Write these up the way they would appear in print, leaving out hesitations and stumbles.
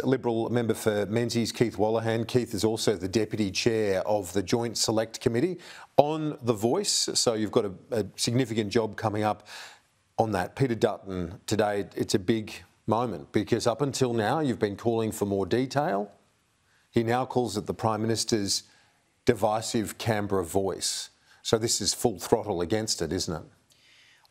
Liberal member for Menzies, Keith Wolahan. Keith is also the Deputy Chair of the Joint Select Committee on The Voice, so you've got a significant job coming up on that. Peter Dutton, today it's a big moment because up until now you've been calling for more detail. He now calls it the Prime Minister's divisive Canberra voice. So this is full throttle against it, isn't it?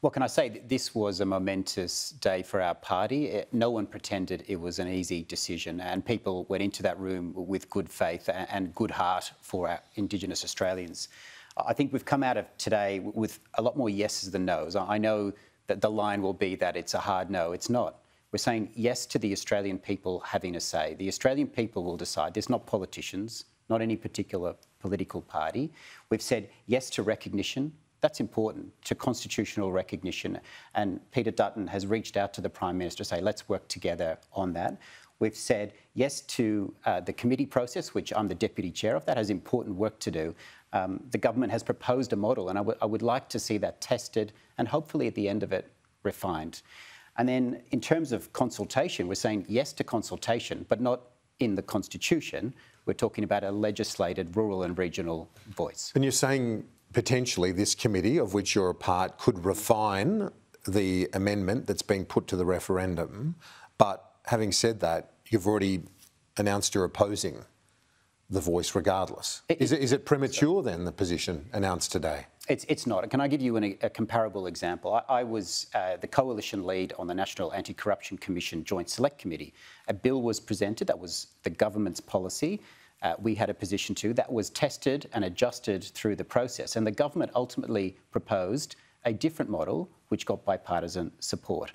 What can I say? This was a momentous day for our party. No one pretended it was an easy decision, and people went into that room with good faith and good heart for our Indigenous Australians. I think we've come out of today with a lot more yeses than nos. I know that the line will be that it's a hard no. It's not. We're saying yes to the Australian people having a say. The Australian people will decide. There's not politicians, not any particular political party. We've said yes to recognition. That's important, to constitutional recognition. And Peter Dutton has reached out to the Prime Minister to say, let's work together on that. We've said yes to the committee process, which I'm the Deputy Chair of. That has important work to do. The government has proposed a model, and I would like to see that tested and hopefully at the end of it refined. And then in terms of consultation, we're saying yes to consultation, but not in the Constitution. We're talking about a legislated rural and regional voice. And you're saying potentially this committee, of which you're a part, could refine the amendment that's being put to the referendum. But having said that, you've already announced you're opposing the voice regardless. Is it premature then, the position announced today? It's not. Can I give you a comparable example? I was the coalition lead on the National Anti-Corruption Commission Joint Select Committee. A bill was presented, that was the government's policy. We had a position too. That was tested and adjusted through the process. And the government ultimately proposed a different model, which got bipartisan support.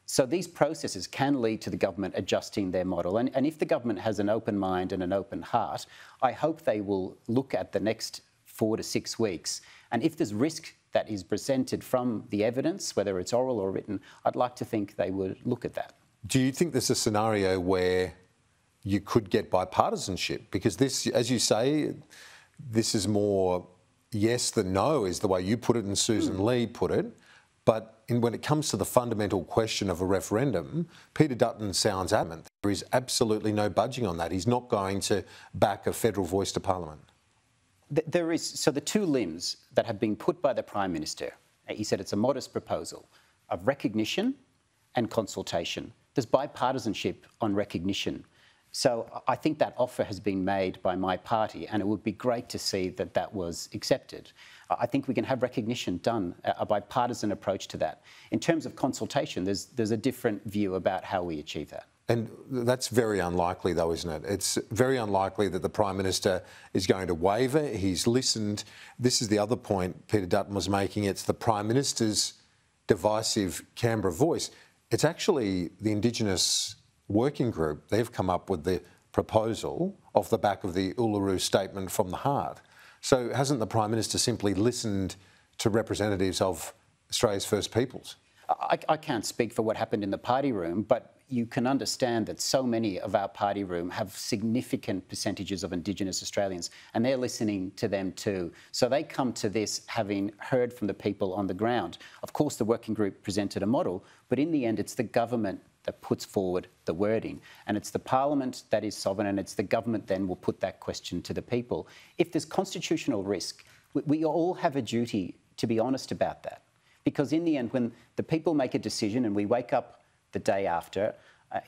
So these processes can lead to the government adjusting their model. And if the government has an open mind and an open heart, I hope they will look at the next 4 to 6 weeks. And if there's risk that is presented from the evidence, whether it's oral or written, I'd like to think they would look at that. Do you think there's a scenario where you could get bipartisanship? Because this, as you say, this is more yes than no, is the way you put it and Susan Lee put it. But when it comes to the fundamental question of a referendum, Peter Dutton sounds adamant. There is absolutely no budging on that. He's not going to back a federal voice to Parliament. There is. So the two limbs that have been put by the Prime Minister, he said it's a modest proposal of recognition and consultation. There's bipartisanship on recognition. So I think that offer has been made by my party, and it would be great to see that that was accepted. I think we can have recognition done, a bipartisan approach to that. In terms of consultation, there's a different view about how we achieve that. And that's very unlikely, though, isn't it? It's very unlikely that the Prime Minister is going to waver. He's listened. This is the other point Peter Dutton was making. It's the Prime Minister's divisive Canberra voice. It's actually the Indigenous working group. They've come up with the proposal off the back of the Uluru Statement from the Heart. So hasn't the Prime Minister simply listened to representatives of Australia's First Peoples? I can't speak for what happened in the party room, but you can understand that so many of our party room have significant percentages of Indigenous Australians, and they're listening to them too. So they come to this having heard from the people on the ground. Of course, the working group presented a model, but in the end, it's the government that puts forward the wording. And it's the Parliament that is sovereign, and it's the government then will put that question to the people. If there's constitutional risk, we all have a duty to be honest about that. Because in the end, when the people make a decision and we wake up the day after,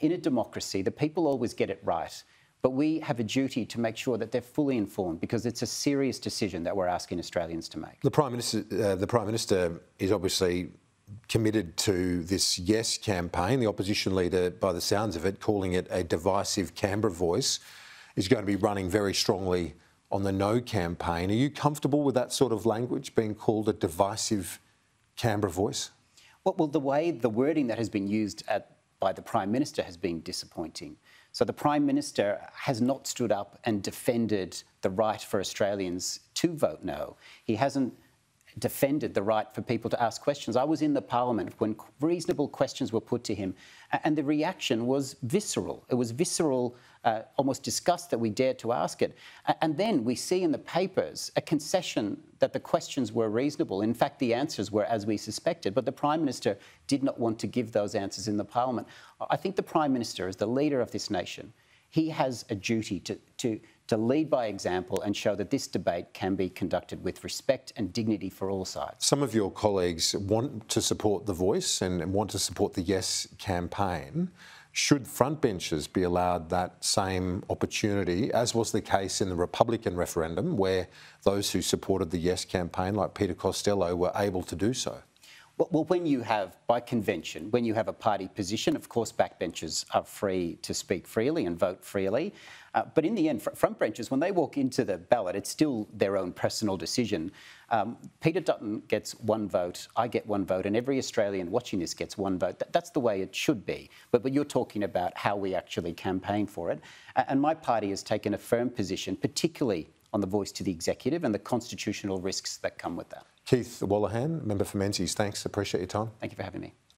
in a democracy, the people always get it right. But we have a duty to make sure that they're fully informed, because it's a serious decision that we're asking Australians to make. The Prime Minister is obviously committed to this yes campaign. The opposition leader, by the sounds of it, calling it a divisive Canberra voice, is going to be running very strongly on the no campaign. Are you comfortable with that sort of language being called a divisive Canberra voice? Well, the wording that has been used by the Prime Minister has been disappointing. So the Prime Minister has not stood up and defended the right for Australians to vote no. He hasn't defended the right for people to ask questions. I was in the Parliament when reasonable questions were put to him, and the reaction was visceral. It was visceral, almost disgust that we dared to ask it. And then we see in the papers a concession that the questions were reasonable. In fact, the answers were as we suspected, but the Prime Minister did not want to give those answers in the Parliament. I think the Prime Minister, as the leader of this nation, he has a duty to lead by example and show that this debate can be conducted with respect and dignity for all sides. Some of your colleagues want to support The Voice and want to support the Yes campaign. Should frontbenchers be allowed that same opportunity, as was the case in the Republican referendum, where those who supported the Yes campaign, like Peter Costello, were able to do so? Well, when you have, by convention, when you have a party position, of course, backbenchers are free to speak freely and vote freely. But in the end, frontbenchers, when they walk into the ballot, it's still their own personal decision. Peter Dutton gets one vote, I get one vote, and every Australian watching this gets one vote. That's the way it should be. But you're talking about how we actually campaign for it. And my party has taken a firm position, particularly on the voice to the executive and the constitutional risks that come with that. Keith Wolahan, member for Menzies, thanks. Appreciate your time. Thank you for having me.